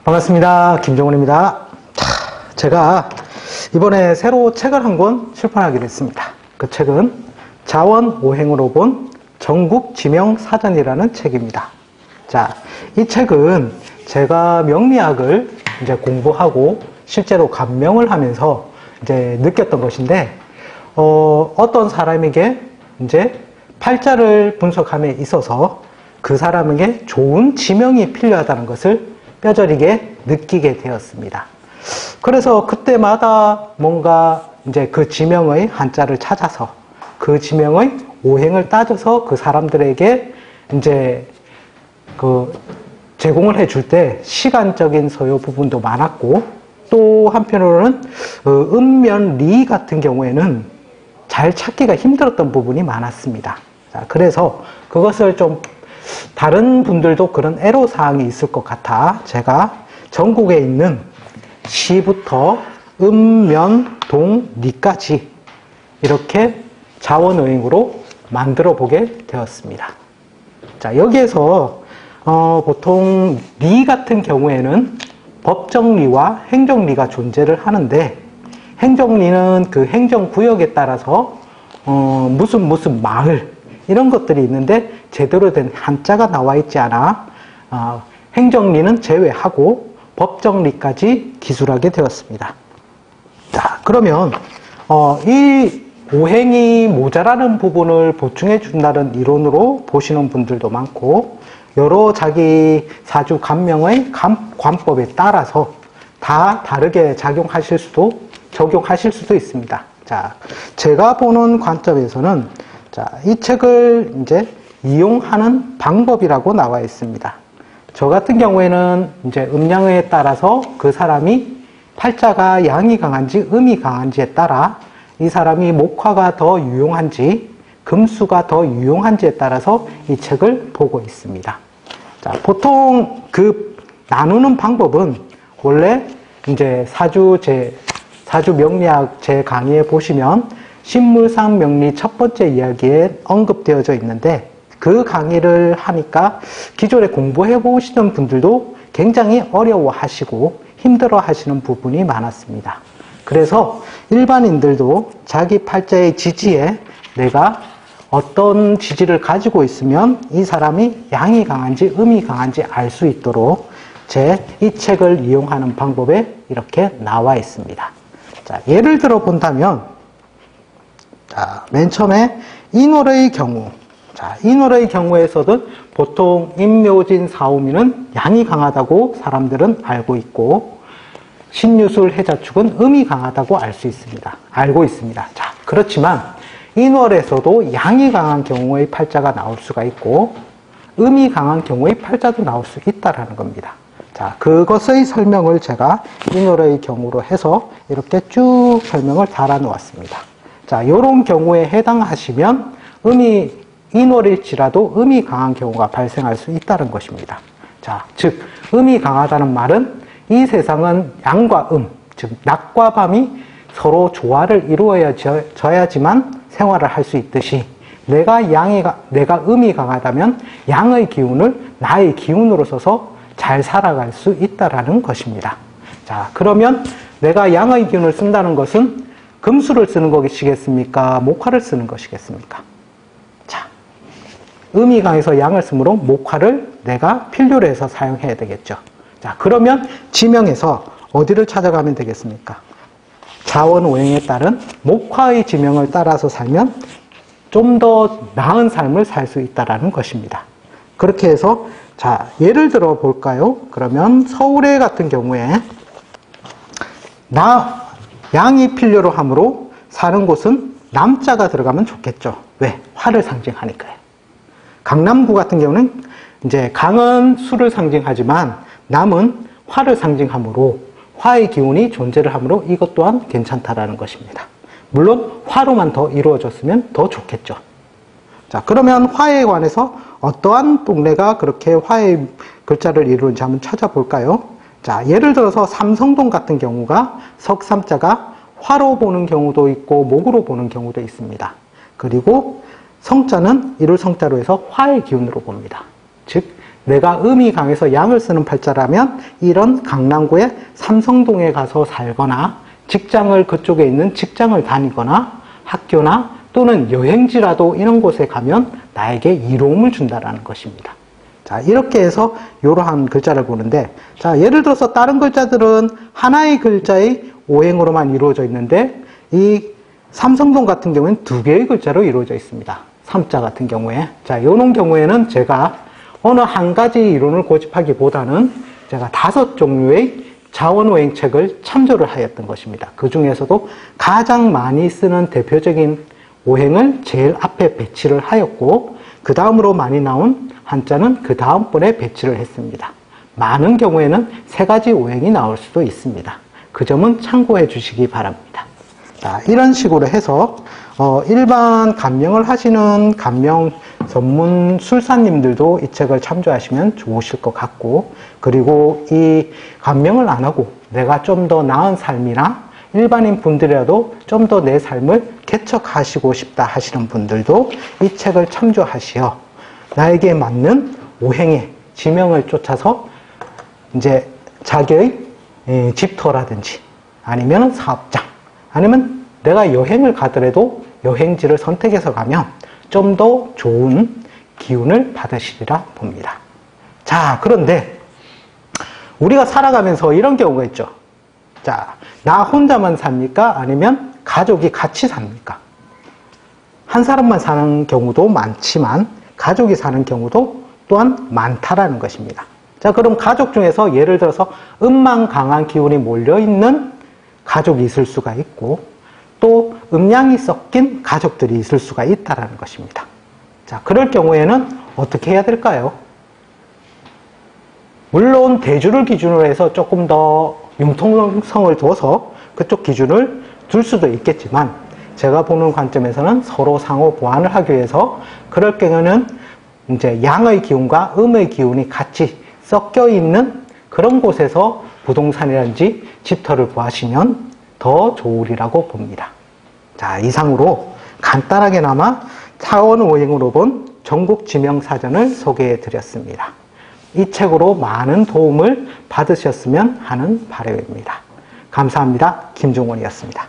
반갑습니다. 김종훈입니다. 제가 이번에 새로 책을 한 권 출판하게 됐습니다. 그 책은 자원오행으로 본 전국지명사전이라는 책입니다. 자, 이 책은 제가 명리학을 이제 공부하고 실제로 감명을 하면서 이제 느꼈던 것인데, 어떤 사람에게 이제 팔자를 분석함에 있어서 그 사람에게 좋은 지명이 필요하다는 것을 뼈저리게 느끼게 되었습니다. 그래서 그때마다 뭔가 이제 그 지명의 한자를 찾아서 그 지명의 오행을 따져서 그 사람들에게 이제 제공을 해줄 때 시간적인 소요 부분도 많았고, 또 한편으로는 음면리 같은 경우에는 잘 찾기가 힘들었던 부분이 많았습니다. 자, 그래서 그것을 좀 다른 분들도 그런 애로사항이 있을 것 같아 제가 전국에 있는 시부터 음, 면, 동, 리까지 이렇게 자원오행으로 만들어 보게 되었습니다. 자, 여기에서 보통 리 같은 경우에는 법정리와 행정리가 존재를 하는데, 행정리는 그 행정구역에 따라서 무슨 마을 이런 것들이 있는데 제대로 된 한자가 나와 있지 않아 행정리는 제외하고 법정리까지 기술하게 되었습니다. 자, 그러면 이 오행이 모자라는 부분을 보충해 준다는 이론으로 보시는 분들도 많고, 여러 자기 사주 간명의 관법에 따라서 다 다르게 적용하실 수도 있습니다. 자, 제가 보는 관점에서는 이 책을 이제 이용하는 방법이라고 나와 있습니다. 저 같은 경우에는 이제 음양에 따라서 그 사람이 팔자가 양이 강한지 음이 강한지에 따라 이 사람이 목화가 더 유용한지 금수가 더 유용한지에 따라서 이 책을 보고 있습니다. 자, 보통 나누는 방법은 원래 이제 사주 명리학 제 강의에 보시면 신물상 명리 첫 번째 이야기에 언급되어져 있는데, 그 강의를 하니까 기존에 공부해 보시던 분들도 굉장히 어려워하시고 힘들어 하시는 부분이 많았습니다. 그래서 일반인들도 자기 팔자의 지지에 내가 어떤 지지를 가지고 있으면 이 사람이 양이 강한지 음이 강한지 알 수 있도록 이 책을 이용하는 방법에 이렇게 나와 있습니다. 자, 예를 들어 본다면, 맨 처음에 인월의 경우, 인월의 경우에서도 보통 임묘진 사오미는 양이 강하다고 사람들은 알고 있고, 신유술 해자축은 음이 강하다고 알고 있습니다. 자, 그렇지만 인월에서도 양이 강한 경우의 팔자가 나올 수가 있고 음이 강한 경우의 팔자도 나올 수 있다라는 겁니다. 자, 그것의 설명을 제가 인월의 경우로 해서 이렇게 쭉 설명을 달아 놓았습니다. 자, 이런 경우에 해당하시면 인월일지라도 음이 강한 경우가 발생할 수 있다는 것입니다. 자, 즉 음이 강하다는 말은 이 세상은 양과 즉 낮과 밤이 서로 조화를 이루어져야지만 생활을 할 수 있듯이, 내가 음이 강하다면 양의 기운을 나의 기운으로 써서 잘 살아갈 수 있다라는 것입니다. 자, 그러면 내가 양의 기운을 쓴다는 것은 금수를 쓰는 것이겠습니까? 목화를 쓰는 것이겠습니까? 자, 음이 강해서 양을 쓰므로 목화를 내가 필요로 해서 사용해야 되겠죠. 자, 그러면 지명에서 어디를 찾아가면 되겠습니까? 자원오행에 따른 목화의 지명을 따라서 살면 좀 더 나은 삶을 살 수 있다는 것입니다. 그렇게 해서, 자, 예를 들어 볼까요? 그러면 서울에 같은 경우에 양이 필요로 하므로 사는 곳은 남자가 들어가면 좋겠죠. 왜? 화를 상징하니까요. 강남구 같은 경우는 이제 강은 수를 상징하지만 남은 화를 상징하므로 화의 기운이 존재를 하므로 이것 또한 괜찮다라는 것입니다. 물론 화로만 더 이루어졌으면 더 좋겠죠. 자, 그러면 화에 관해서 어떠한 동네가 그렇게 화의 글자를 이루는지 한번 찾아볼까요? 자, 예를 들어서 삼성동 같은 경우가 석삼자가 화로 보는 경우도 있고 목으로 보는 경우도 있습니다. 그리고 성자는 이를 성자로 해서 화의 기운으로 봅니다. 즉 내가 음이 강해서 양을 쓰는 팔자라면 이런 강남구의 삼성동에 가서 살거나 직장을 그쪽에 있는 직장을 다니거나 학교나 또는 여행지라도 이런 곳에 가면 나에게 이로움을 준다라는 것입니다. 자, 이렇게 해서 이러한 글자를 보는데, 자, 예를 들어서 다른 글자들은 하나의 글자의 오행으로만 이루어져 있는데 이 삼성동 같은 경우에는 두 개의 글자로 이루어져 있습니다. 삼자 같은 경우에. 자, 이런 경우에는 제가 어느 한 가지 이론을 고집하기보다는 제가 5종류의 자원오행 책을 참조를 하였던 것입니다. 그 중에서도 가장 많이 쓰는 대표적인 오행을 제일 앞에 배치를 하였고, 그 다음으로 많이 나온 한자는 그 다음번에 배치를 했습니다. 많은 경우에는 3가지 오행이 나올 수도 있습니다. 그 점은 참고해 주시기 바랍니다. 자, 이런 식으로 해서 일반 감명을 하시는 감명 전문 술사님들도 이 책을 참조하시면 좋으실 것 같고, 그리고 이 감명을 안 하고 내가 좀 더 나은 삶이나 일반인 분들이라도 좀 더 내 삶을 개척하시고 싶다 하시는 분들도 이 책을 참조하시어 나에게 맞는 오행의 지명을 쫓아서 이제 자기의 집터라든지 아니면 사업장, 아니면 내가 여행을 가더라도 여행지를 선택해서 가면 좀 더 좋은 기운을 받으시리라 봅니다. 자, 그런데 우리가 살아가면서 이런 경우가 있죠. 자, 나 혼자만 삽니까? 아니면 가족이 같이 삽니까? 한 사람만 사는 경우도 많지만 가족이 사는 경우도 또한 많다라는 것입니다. 자, 그럼 가족 중에서 예를 들어서 음만 강한 기운이 몰려있는 가족이 있을 수가 있고, 또 음양이 섞인 가족들이 있을 수가 있다는 것입니다. 자, 그럴 경우에는 어떻게 해야 될까요? 물론 대주를 기준으로 해서 조금 더 융통성을 둬서 그쪽 기준을 둘 수도 있겠지만, 제가 보는 관점에서는 서로 상호 보완을 하기 위해서 그럴 경우는 이제 양의 기운과 음의 기운이 같이 섞여 있는 그런 곳에서 부동산이라든지 집터를 구하시면 더 좋으리라고 봅니다. 자, 이상으로 간단하게나마 차원오행으로 본 전국지명사전을 소개해 드렸습니다. 이 책으로 많은 도움을 받으셨으면 하는 바람입니다. 감사합니다. 김종원이었습니다.